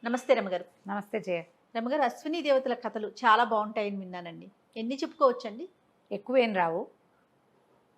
నమస్తే రమగారు. నమస్తే జయ. రమగారు, అశ్విని దేవతల కథలు చాలా బాగుంటాయని విన్నానండి. ఎన్ని చెప్పుకోవచ్చండి? ఎక్కువేం రావు,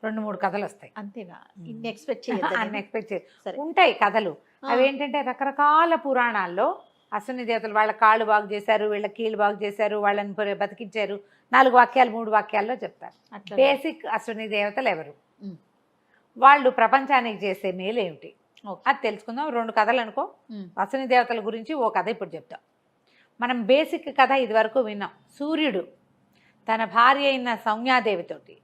2-3 కథలు వస్తాయి. అంతేనా? ఇన్ని ఎక్స్పెక్ట్ చేయొద్దా నేను? అన్ఎక్స్పెక్ట్ సరే. ఉంటాయి కథలు. ఆ, అవేంటంటే రకరకాల పురాణాల్లో అశ్విని దేవతలు వాళ్ళ కాళ్ళు బాగు చేశారు, వీళ్ళ కీళ్ళు బాగు చేశారు, వాళ్ళని బతికించారు, 4 వాక్యాలు 3 వాక్యాల్లో చెప్తారు. అట్లా. బేసిక్ అశ్విని దేవతలు ఎవరు, ఉమ్, వాళ్ళు ప్రపంచానికి చేసే మేలు ఏమిటి, ఓకే. అది తెలుసుకుందాం. 2 కథలు అనుకో. ఉమ్, అశ్విని దేవతల గురించి ఓ కథ ఇప్పుడు చెప్తాం. మనం బేసిక్ కథ ఇదివరకు విన్నాం. సూర్యుడు తన భార్య అయిన సౌమ్యాదేవితోటి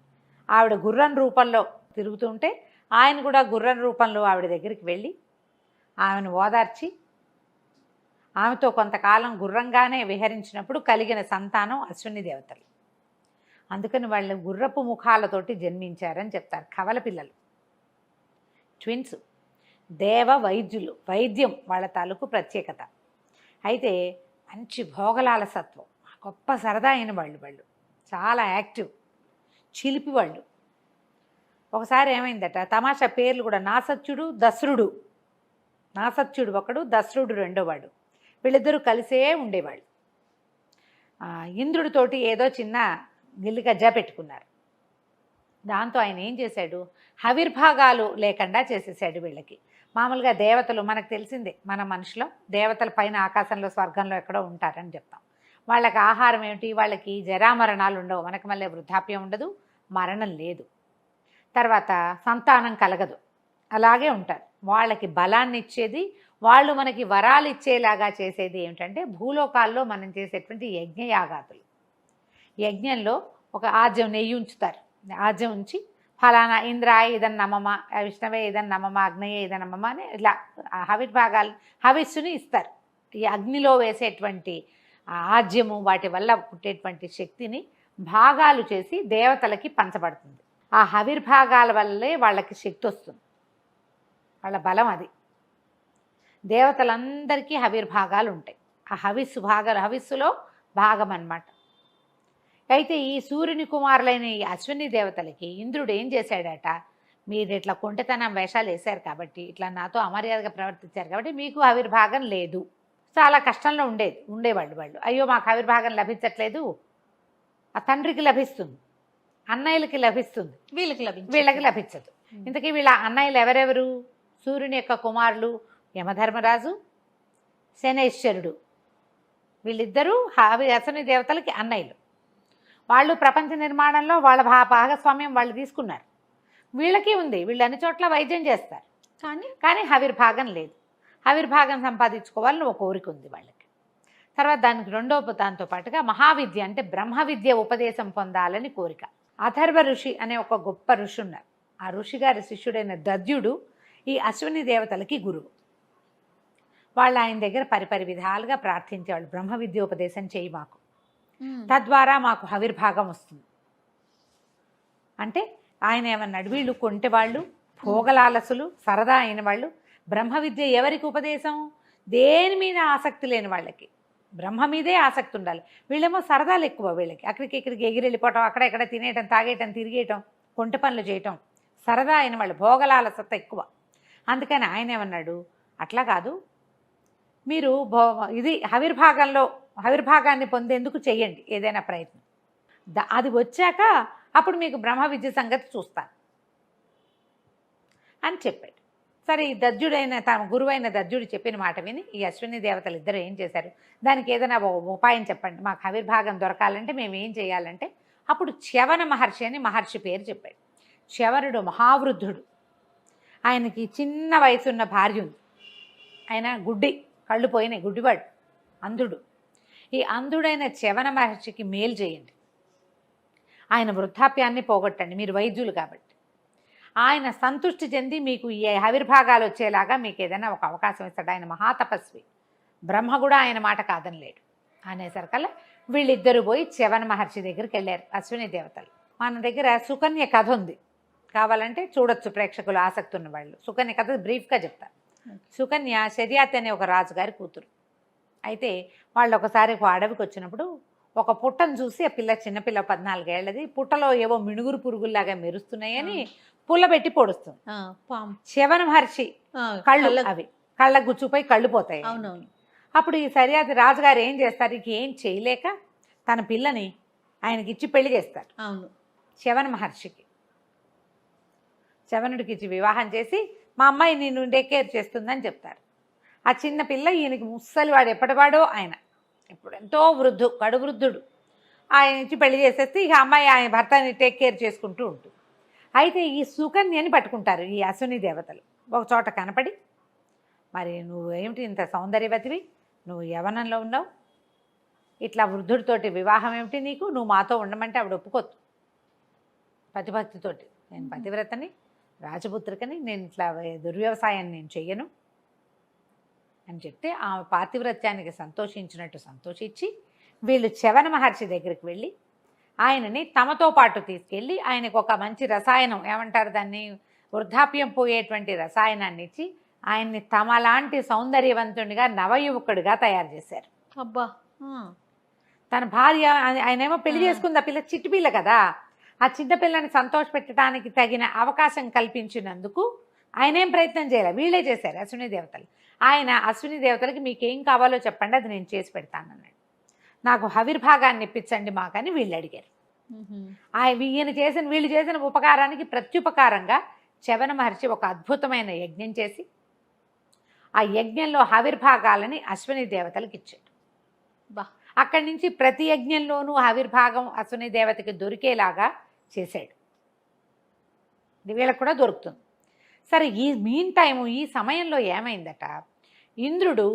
ఆవిడ గుర్రం రూపంలో తిరుగుతుంటే ఆయన కూడా గుర్రం రూపంలో ఆవిడ దగ్గరికి వెళ్ళి ఆమెను ఓదార్చి ఆమెతో కొంతకాలం గుర్రంగానే విహరించినప్పుడు కలిగిన సంతానం అశ్విని దేవతలు. అందుకని వాళ్ళు గుర్రపు ముఖాలతోటి జన్మించారని చెప్తారు. కవల పిల్లలు, ట్విన్స్, దేవ వైద్యులు. వైద్యం వాళ్ళ తాలూకు ప్రత్యేకత. అయితే మంచి భోగలాలసత్వం, గొప్ప సరదా అయిన వాళ్ళు చాలా యాక్టివ్, చిలిపి వాళ్ళు. ఒకసారి ఏమైందట, తమాషా పేర్లు కూడా, నాసత్యుడు దసరుడు. నాసత్యుడు ఒకడు, దసరుడు రెండోవాడు. వీళ్ళిద్దరూ కలిసే ఉండేవాళ్ళు. ఇంద్రుడితోటి ఏదో చిన్న గిల్లి గజ్జా పెట్టుకున్నారు. దాంతో ఆయన ఏం చేశాడు, హవిర్భాగాలు లేకుండా చేసేసాడు వీళ్ళకి. మామూలుగా దేవతలు మనకు తెలిసిందే, మన మనుషులో దేవతల పైన ఆకాశంలో స్వర్గంలో ఎక్కడో ఉంటారని చెప్తాం. వాళ్ళకి ఆహారం ఏమిటి, వాళ్ళకి జరామరణాలు ఉండవు. మనకి మళ్ళీ వృద్ధాప్యం ఉండదు, మరణం లేదు, తర్వాత సంతానం కలగదు, అలాగే ఉంటారు. వాళ్ళకి బలాన్ని ఇచ్చేది, వాళ్ళు మనకి వరాలు ఇచ్చేలాగా చేసేది ఏమిటంటే భూలోకాల్లో మనం చేసేటువంటి యజ్ఞయాగాతులు. యజ్ఞంలో ఒక ఆజ్యం నెయ్యి ఉంచుతారు. ఆజ్యం ఉంచి ఫలానా ఇంద్రాయ ఇదన్ నమమ, విష్ణవే ఇదన్ నమమ, అగ్నయే ఇదన్ నమమ అని ఇలా హవిర్భాగాలు హవిస్సుని ఇస్తారు. ఈ అగ్నిలో వేసేటువంటి ఆజ్యము వాటి వల్ల పుట్టేటువంటి శక్తిని భాగాలు చేసి దేవతలకి పంచబడుతుంది. ఆ హవిర్భాగాల వల్లే వాళ్ళకి శక్తి వస్తుంది, వాళ్ళ బలం అది. దేవతలందరికీ హవిర్భాగాలు ఉంటాయి. ఆ హవిస్సులో భాగం అన్నమాట. అయితే ఈ సూర్యుని కుమారులైన ఈ అశ్విని దేవతలకి ఇంద్రుడు ఏం చేశాడట, మీరు ఇట్లా కొంటెతనం వేషాలు వేశారు కాబట్టి, ఇట్లా నాతో అమర్యాదగా ప్రవర్తించారు కాబట్టి మీకు హవిర్భాగం లేదు. చాలా కష్టంలో ఉండేవాళ్ళు. అయ్యో మాకు హవిర్భాగం లభించట్లేదు. ఆ తండ్రికి లభిస్తుంది, అన్నయ్యలకి లభిస్తుంది, వీళ్ళకి లభించదు. ఇంతకీ వీళ్ళ అన్నయ్యలు ఎవరెవరు? సూర్యుని యొక్క కుమారులు యమధర్మరాజు, శనేశ్వరుడు. వీళ్ళిద్దరూ అశ్విని దేవతలకి అన్నయ్యలు. వాళ్ళు ప్రపంచ నిర్మాణంలో వాళ్ళ భాగస్వామ్యం వాళ్ళు తీసుకున్నారు. వీళ్ళకి ఉంది, వీళ్ళు అన్ని చోట్ల వైద్యం చేస్తారు, కానీ హవిర్భాగం లేదు. హవిర్భాగం సంపాదించుకోవాలని ఒక కోరిక ఉంది వాళ్ళకి. తర్వాత దానికి దాంతో పాటుగా మహావిద్య అంటే బ్రహ్మ విద్య ఉపదేశం పొందాలని కోరిక. అథర్వ ఋషి అనే ఒక గొప్ప ఋషి ఉన్నారు. ఆ ఋషి గారి శిష్యుడైన దద్యుడు ఈ అశ్విని దేవతలకి గురువు. వాళ్ళు ఆయన దగ్గర పరిపరి విధాలుగా ప్రార్థించేవాళ్ళు, బ్రహ్మ విద్యోపదేశం చేయి మాకు, తద్వారా మాకు హవిర్భాగం వస్తుంది అంటే. ఆయన ఏమన్నాడు, వీళ్ళు కొంటెవాళ్ళు, భోగలాలసులు, సరదా అయిన వాళ్ళు. బ్రహ్మ విద్య ఎవరికి ఉపదేశం? దేని మీద ఆసక్తి లేని వాళ్ళకి బ్రహ్మ మీదే ఆసక్తి ఉండాలి. వీళ్ళేమో సరదాలు ఎక్కువ, వీళ్ళకి అక్కడికి ఇక్కడికి ఎగిరి వెళ్ళిపోవటం, అక్కడ ఇక్కడ తినేయటం, తాగేయటం, తిరిగేయటం, కొంటె పనులు చేయటం, సరదా అయిన వాళ్ళు, భోగలాలసత ఎక్కువ. అందుకని ఆయన ఏమన్నాడు, అట్లా కాదు, మీరు ఇది హవిర్భాగాన్ని పొందేందుకు చెయ్యండి ఏదైనా ప్రయత్నం. అది వచ్చాక అప్పుడు మీకు బ్రహ్మ విద్య సంగతి చూస్తాను అని చెప్పాడు. సరే, ఈ దద్యుడైన తన గురువైన దద్యుడు చెప్పిన మాట విని ఈ అశ్విని దేవతలు ఇద్దరు ఏం చేశారు, దానికి ఏదైనా ఉపాయం చెప్పండి, మాకు హవిర్భాగం దొరకాలంటే మేము ఏం చేయాలంటే అప్పుడు చ్యవన మహర్షి అని మహర్షి పేరు చెప్పాడు. చ్యవనుడు మహావృద్ధుడు. ఆయనకి చిన్న వయసున్న భార్య ఉంది. ఆయన కళ్ళు పోయినాయి, గుడ్డివాడు, అంధుడు. ఈ అంధుడైన చ్యవన మహర్షికి మేలు చేయండి, ఆయన వృద్ధాప్యాన్ని పోగొట్టండి, మీరు వైద్యులు కాబట్టి. ఆయన సంతృష్టి చెంది మీకు ఈ హవిర్భాగాలు వచ్చేలాగా మీకు ఏదైనా ఒక అవకాశం ఇస్తాడు. ఆయన మహాతపస్వి, బ్రహ్మ కూడా ఆయన మాట కాదనలేడు అనేసరికల్లా వీళ్ళిద్దరూ పోయి చ్యవన మహర్షి దగ్గరికి వెళ్ళారు అశ్విని దేవతలు. మన దగ్గర సుకన్య కథ ఉంది, కావాలంటే చూడొచ్చు ప్రేక్షకులు ఆసక్తి ఉన్న వాళ్ళు. సుకన్య కథ బ్రీఫ్గా చెప్తారు. సుకన్య శర్యాతి అనే ఒక రాజుగారి కూతురు. అయితే వాళ్ళు ఒకసారి ఒక అడవికి వచ్చినప్పుడు ఒక పుట్టను చూసి, ఆ చిన్నపిల్ల 14 ఏళ్ళది, పుట్టలో ఏవో మిణుగురు పురుగుల్లాగా మెరుస్తున్నాయని పుల్లబెట్టి పొడుస్తుంది. చ్యవన మహర్షి కళ్ళు, అవి కళ్ళ గుచ్చుపై కళ్ళు పోతాయి. అప్పుడు ఈ సరియాది రాజుగారు ఏం చేస్తారు, ఇక ఏం చేయలేక తన పిల్లని ఆయనకి ఇచ్చి పెళ్లి చేస్తారు. అవును. శవన మహర్షికి, శవనుడికి ఇచ్చి వివాహం చేసి మా అమ్మాయి నిన్ను టేక్ కేర్ చేస్తుందని చెప్తారు. ఆ చిన్న పిల్ల ఈయనకి ముసలి వాడు, ఎప్పటివాడో ఆయన, ఇప్పుడు ఎంతో కడు వృద్ధుడు. ఆయన ఇచ్చి పెళ్లి చేసేస్తే ఇక అమ్మాయి ఆయన భర్తని టేక్ కేర్ చేసుకుంటూ ఉంటుంది. అయితే ఈ సుకన్యని పట్టుకుంటారు ఈ అశ్విని దేవతలు. ఒక చోట కనపడి, మరి నువ్వు ఏమిటి ఇంత సౌందర్యవతివి, నువ్వు యవనంలో ఉన్నావు, ఇట్లా వృద్ధుడితోటి వివాహం ఏమిటి నీకు, నువ్వు మాతో ఉండమంటే ఆవిడ ఒప్పుకోద్దు. పతిభక్తితోటి, నేను పతివ్రతని, రాజపుత్రికని, నేను ఇట్లా దుర్వ్యవసాయాన్ని నేను చెయ్యను అని చెప్తే ఆమె పాతివ్రత్యానికి సంతోషించినట్టు సంతోషించి వీళ్ళు శవన మహర్షి దగ్గరికి వెళ్ళి ఆయనని తమతో పాటు తీసుకెళ్ళి ఆయనకు ఒక మంచి రసాయనం, ఏమంటారు దాన్ని, వృద్ధాప్యం పోయేటువంటి రసాయనాన్ని ఇచ్చి ఆయన్ని తమలాంటి సౌందర్యవంతుడిగా నవయువకుడిగా తయారు చేశారు. అబ్బా. తన భార్య, ఆయనేమో పెళ్లి చేసుకుంది, ఆ పిల్ల చిట్టి పిల్ల కదా, ఆ చిన్న పిల్లని సంతోషపెట్టడానికి తగిన అవకాశం కల్పించినందుకు ఆయన ఏం ప్రయత్నం చేయాలి, వీళ్ళే చేశారు అశ్విని దేవతలు. ఆయన అశ్విని దేవతలకి మీకేం కావాలో చెప్పండి, అది నేను చేసి పెడతానన్నాడు. నాకు హవిర్భాగాన్ని ఇప్పించండి మాకని వీళ్ళు అడిగారు. వీళ్ళు చేసిన ఉపకారానికి ప్రత్యుపకారంగా శవన మహర్షి ఒక అద్భుతమైన యజ్ఞం చేసి ఆ యజ్ఞంలో హవిర్భాగాలని అశ్విని దేవతలకు ఇచ్చాడు. అక్కడి నుంచి ప్రతి యజ్ఞంలోనూ హవిర్భాగం అశ్విని దేవతకి దొరికేలాగా చేశాడు. వీళ్ళకు కూడా దొరుకుతుంది. సరే, ఈ మీన్ టైము, ఈ సమయంలో ఏమైందట, ఇంద్రుడు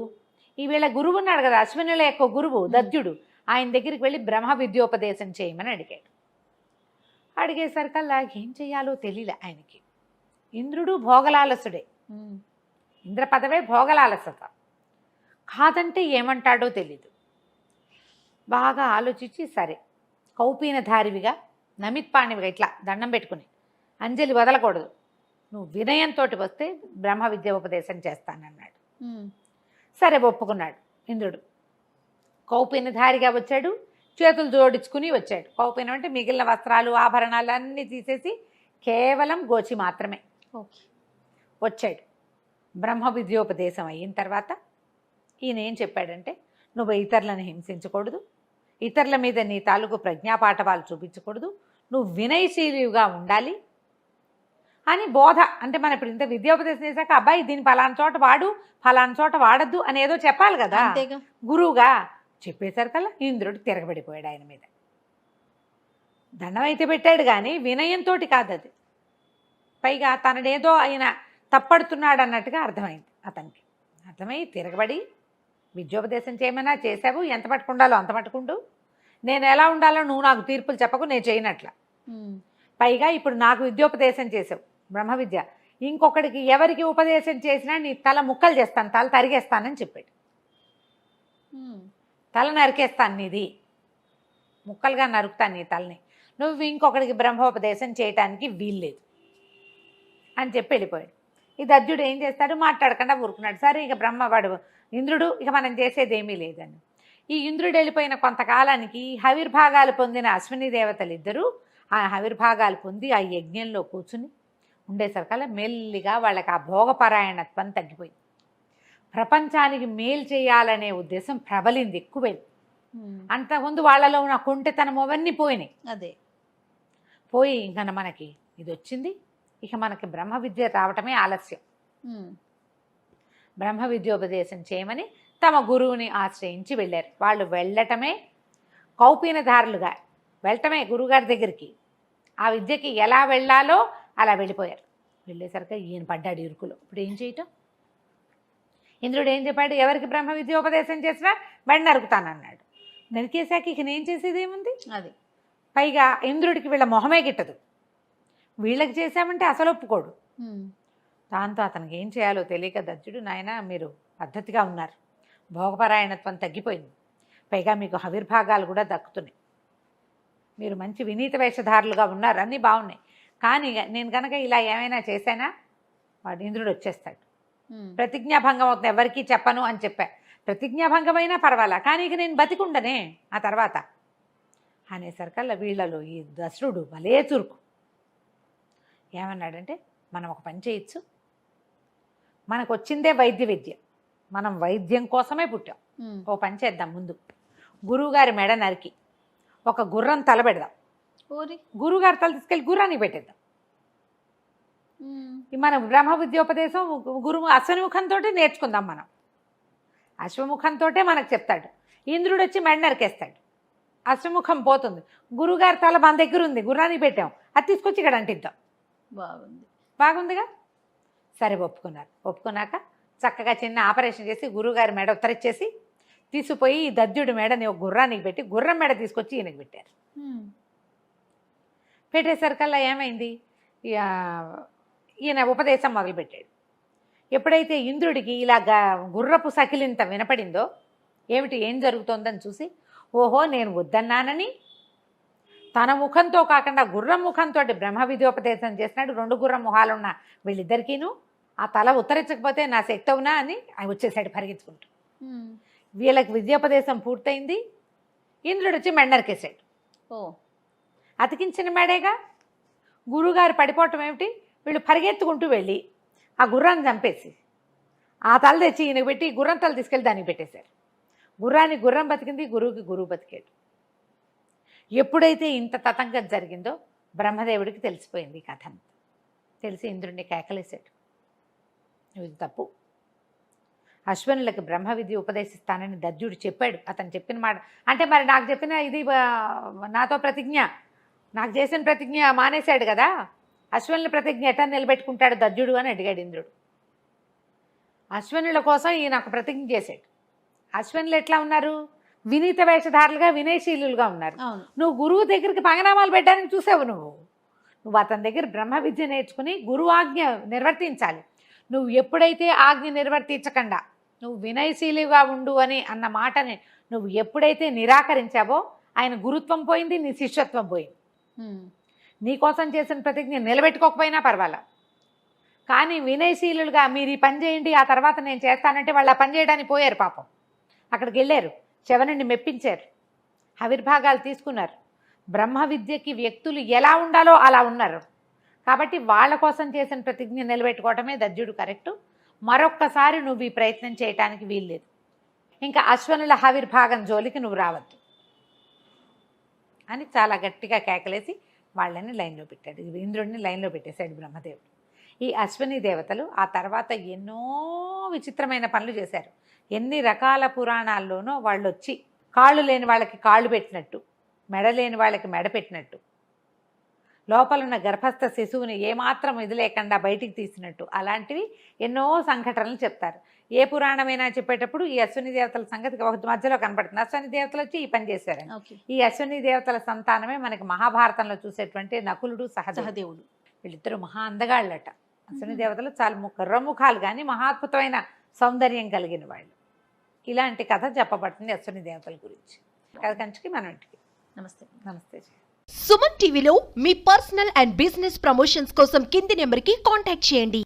ఈ వీళ్ళ గురువు ఉన్నాడు కదా, అశ్వినుల యొక్క గురువు దద్యుడు, ఆయన దగ్గరికి వెళ్ళి బ్రహ్మ విద్యోపదేశం చేయమని అడిగాడు. అడిగేసరికల్లా ఏం చెయ్యాలో తెలియలే ఆయనకి. ఇంద్రుడు భోగలాలసుడే, ఇంద్ర పదవే భోగలాలసత, కాదంటే ఏమంటాడో తెలీదు. బాగా ఆలోచించి సరే కౌపీనధారివిగా నమిత్పాణివిగా ఇట్లా దండం పెట్టుకుని అంజలి వదలకూడదు, నువ్వు వినయంతో వస్తే బ్రహ్మ విద్య ఉపదేశం చేస్తానన్నాడు. సరే ఒప్పుకున్నాడు ఇంద్రుడు. కౌపీనధారిగా వచ్చాడు, చేతులు జోడించుకుని వచ్చాడు. కౌపీనం అంటే మిగిలిన వస్త్రాలు ఆభరణాలు అన్నీ తీసేసి కేవలం గోచి మాత్రమే వచ్చాడు. బ్రహ్మ విద్యోపదేశం అయిన తర్వాత ఈయన ఏం చెప్పాడంటే, నువ్వు ఇతరులను హింసించకూడదు, ఇతరుల మీద నీ తాలూకు ప్రజ్ఞాపాఠవాలు చూపించకూడదు, నువ్వు వినయశీలిగా ఉండాలి అని బోధ. అంటే మనం ఇప్పుడు ఇంత విద్యోపదేశం చేశాక అబ్బాయి దీన్ని ఫలానా చోట వాడు, ఫలానా చోట వాడద్దు అనేదో చెప్పాలి కదా గురువుగా. చెప్పేసరికల్లా ఇంద్రుడు తిరగబడిపోయాడు ఆయన మీద. దండం అయితే పెట్టాడు కానీ వినయంతో కాదు అది. పైగా తననేదో ఆయన తప్పడుతున్నాడు అన్నట్టుగా అర్థమైంది అతనికి. అర్థమై తిరగబడి, విద్యోపదేశం చేయమన్నా చేసావు, ఎంత పట్టుకుండాలో అంత పట్టుకుంటూ, నేను ఎలా ఉండాలో నువ్వు నాకు తీర్పులు చెప్పకు, నేను చేయనట్ల. పైగా ఇప్పుడు నాకు విద్యోపదేశం చేసావు బ్రహ్మ విద్య, ఇంకొకడికి ఎవరికి ఉపదేశం చేసినా నీ తల ముక్కలు చేస్తాను, తల తరిగేస్తానని చెప్పాడు. తల నరికేస్తాను, నీది ముక్కలుగా నరుకుతాను నీ తలని, నువ్వు ఇంకొకడికి బ్రహ్మోపదేశం చేయటానికి వీల్లేదు అని చెప్పి వెళ్ళిపోయాడు. ఈ దద్యుడు ఏం చేస్తాడు, మాట్లాడకుండా ఊరుకున్నాడు. సరే ఇక బ్రహ్మవాడు ఇంద్రుడు, ఇక మనం చేసేది ఏమీ లేదని. ఈ ఇంద్రుడు వెళ్ళిపోయిన కొంతకాలానికి హవిర్భాగాలు పొందిన అశ్విని దేవతలు ఇద్దరూ ఆ హవిర్భాగాలు పొంది ఆ యజ్ఞంలో కూర్చుని ఉండేసరికల్లా మెల్లిగా వాళ్ళకి ఆ భోగపరాయణత్వం తగ్గిపోయింది. ప్రపంచానికి మేలు చేయాలనే ఉద్దేశం ప్రబలింది, ఎక్కువైంది. అంతకుముందు వాళ్ళలో ఉన్న కుంటితనం అవన్నీ పోయినాయి. అదే పోయి ఇంకా మనకి ఇది వచ్చింది, ఇక మనకి బ్రహ్మ విద్య రావటమే ఆలస్యం. బ్రహ్మ విద్యోపదేశం చేయమని తమ గురువుని ఆశ్రయించి వెళ్ళారు. వాళ్ళు వెళ్ళటమే కౌపీనధారులుగా వెళ్ళటమే గురువుగారి దగ్గరికి. ఆ విద్యకి ఎలా వెళ్ళాలో అలా వెళ్ళిపోయారు. వెళ్ళేసరికి ఈయన పడ్డాడు ఇరుకులో. ఇప్పుడు ఏం చేయటం? ఇంద్రుడు ఏం చెప్పాడు, ఎవరికి బ్రహ్మ విద్యోపదేశం చేసినా బండి నరుకుతానన్నాడు. నరికేశాక ఇక నేను చేసేది ఏముంది? అది పైగా ఇంద్రుడికి వీళ్ళ మొహమే గిట్టదు, వీళ్ళకి చేశామంటే అసలు ఒప్పుకోడు. దాంతో అతనికి ఏం చేయాలో తెలియక దద్యుడు, నాయన మీరు పద్ధతిగా ఉన్నారు, భోగపరాయణత్వం తగ్గిపోయింది, పైగా మీకు హవిర్భాగాలు కూడా దక్కుతున్నాయి, మీరు మంచి వినీత వేషధారులుగా ఉన్నారు, అన్నీ బాగున్నాయి, కానీ నేను కనుక ఇలా ఏమైనా చేశానా వాడు ఇంద్రుడు వచ్చేస్తాడు, ప్రతిజ్ఞాభంగం అవుతుంది, ఎవరికీ చెప్పను అని చెప్పా. ప్రతిజ్ఞాభంగమైనా పర్వాలా, కానీ ఇక నేను బతికుండనే ఆ తర్వాత అనేసరికల్లా వీళ్ళలో ఈ దశరుడు భలే చురుకు. ఏమన్నాడంటే, మనం ఒక పని చేయొచ్చు, మనకు వచ్చిందే వైద్య విద్య, మనం వైద్యం కోసమే పుట్టాం. ఉమ్. ఓ పని చేద్దాం, ముందు గురువుగారి మెడ నరికి ఒక గుర్రం తల పెడదాం. ఓరి. గురువుగారి తల తీసుకెళ్ళి గుర్రానికి పెట్టేద్దాం. ఉమ్. ఈ మన బ్రహ్మ విద్యోపదేశం గురువు అశ్వముఖంతో నేర్చుకుందాం. మనం అశ్వముఖంతో మనకు చెప్తాడు. ఇంద్రుడు వచ్చి మెడ నరికేస్తాడు, అశ్వముఖం పోతుంది. గురువుగారి తల మన దగ్గర ఉంది, గుర్రానికి పెట్టాం, అది తీసుకొచ్చి ఇక్కడ అంటిద్దాం. బాగుంది. బాగుందిగా? సరే ఒప్పుకున్నారు. ఒప్పుకున్నాక చక్కగా చిన్న ఆపరేషన్ చేసి గురువుగారి మెడ ఉత్తరిచ్చేసి తీసుకుపోయి ఈ దద్యుడి మెడని ఒక గుర్రానికి పెట్టి గుర్రం మెడ తీసుకొచ్చి ఈయనకి పెట్టారు. ఉమ్. పెట్టేసరికల్లా ఏమైంది, ఈయన ఉపదేశం మొదలుపెట్టాడు. ఎప్పుడైతే ఇంద్రుడికి ఇలాగా గుర్రపు సకిలింత వినపడిందో, ఏం జరుగుతోందని చూసి, ఓహో నేను వద్దన్నానని తన ముఖంతో కాకుండా గుర్రం ముఖంతో బ్రహ్మ విద్యోపదేశం చేసినాడు. 2 గుర్రం ముఖాలున్న వీళ్ళిద్దరికీను ఆ తల ఉత్తరించకపోతే నా శక్తి అవునా అని ఆయన వచ్చేసాడు పరిగెత్తుకుంటూ. ఉమ్. వీళ్ళకి విద్యోపదేశం పూర్తయింది. ఇంద్రుడు వచ్చి మెడ నరికేశాడు. ఓ. అతికించిన మేడేగా. గురువుగారు పడిపోవటం ఏమిటి, వీళ్ళు పరిగెత్తుకుంటూ వెళ్ళి ఆ గుర్రాన్ని చంపేసి ఆ తల తెచ్చి ఈయనకు పెట్టి గుర్రం తల తీసుకెళ్ళి దానికి పెట్టేశారు. గుర్రానికి గుర్రం బతికింది, గురువుకి గురువు బతికాడు. ఎప్పుడైతే ఇంత తతంగం జరిగిందో బ్రహ్మదేవుడికి తెలిసిపోయింది ఈ కథ. తెలిసి ఇంద్రుడిని కేకలేశాడు, ఇది తప్పు. అశ్వనులకు బ్రహ్మ విద్య ఉపదేశిస్తానని దద్యుడు చెప్పాడు. అతను చెప్పిన మాట అంటే మరి నాకు చెప్పిన ఇది నాతో ప్రతిజ్ఞ, నాకు చేసిన ప్రతిజ్ఞ మానేశాడు కదా, అశ్వనుల ప్రతిజ్ఞ ఎట్లా నిలబెట్టుకుంటాడు దద్యుడు అని అడిగాడు ఇంద్రుడు. అశ్వనుల కోసం ఈయన ఒక ప్రతిజ్ఞ చేశాడు. అశ్వనులు ఎట్లా ఉన్నారు, వినీత వేషధారులుగా వినయశీలుగా ఉన్నారు. అవును. నువ్వు గురువు దగ్గరికి పంగనామాలు పెట్టడానికి చూసావు. నువ్వు అతని దగ్గర బ్రహ్మ విద్య నేర్చుకుని గురువు ఆజ్ఞ నిర్వర్తించాలి. నువ్వు ఎప్పుడైతే ఆజ్ఞ నిర్వర్తించకుండా నువ్వు వినయశీలిగా ఉండు అని అన్న మాటని నువ్వు ఎప్పుడైతే నిరాకరించావో ఆయన గురుత్వం పోయింది, నీ శిష్యత్వం పోయింది. ఉమ్. నీకోసం చేసిన ప్రతిజ్ఞ నిలబెట్టుకోకపోయినా పర్వాలా, కానీ వినయశీలుగా మీరు ఈ పని చేయండి ఆ తర్వాత నేను చేస్తానంటే వాళ్ళు ఆ పని చేయడానికి పోయారు. పాపం అక్కడికి వెళ్ళారు, శవనుడిని మెప్పించారు, ఆవిర్భాగాలు తీసుకున్నారు. బ్రహ్మ విద్యకి వ్యక్తులు ఎలా ఉండాలో అలా ఉన్నారు. కాబట్టి వాళ్ళ కోసం చేసిన ప్రతిజ్ఞ నిలబెట్టుకోవటమే దద్యుడు కరెక్టు. మరొక్కసారి నువ్వు ఈ ప్రయత్నం చేయటానికి వీల్లేదు. ఇంకా అశ్వనుల ఆవిర్భాగం జోలికి నువ్వు రావద్దు అని చాలా గట్టిగా కేకలేసి వాళ్ళని లైన్లో పెట్టాడు. ఇంద్రుడిని లైన్లో పెట్టేశాడు బ్రహ్మదేవుడు. ఈ అశ్విని దేవతలు ఆ తర్వాత ఎన్నో విచిత్రమైన పనులు చేశారు. ఎన్ని రకాల పురాణాల్లోనో వాళ్ళు వచ్చి కాళ్ళు లేని వాళ్ళకి కాళ్ళు పెట్టినట్టు, మెడ లేని వాళ్ళకి మెడ పెట్టినట్టు, లోపలున్న గర్భస్థ శిశువుని ఏమాత్రం ఇది లేకుండా బయటికి తీసినట్టు, అలాంటివి ఎన్నో సంఘటనలు చెప్తారు. ఏ పురాణమైనా చెప్పేటప్పుడు ఈ అశ్విని దేవతల సంగతి ఒక మధ్యలో కనపడుతుంది. అశ్విని దేవతలు వచ్చి ఈ పని చేశారని. ఓకే. ఈ అశ్విని దేవతల సంతానమే మనకి మహాభారతంలో చూసేటువంటి నకులుడు సహదేవుడు. వీళ్ళిద్దరూ మహా అందగాళ్ళట. అశ్విని దేవతలు చాలా కర్రముఖాలు కానీ మహాద్భుతమైన సౌందర్యం కలిగిన వాళ్ళు. ఇలాంటి కథ చెప్పబడుతుంది అశ్విని దేవతల గురించి. కథ కంచికి మనం ఇంటికి. నమస్తే. నమస్తే. సుమన్ టీవీలో మీ పర్సనల్ అండ్ బిజినెస్ ప్రమోషన్స్ కోసం కింది నెంబర్కి కాంటాక్ట్ చేయండి.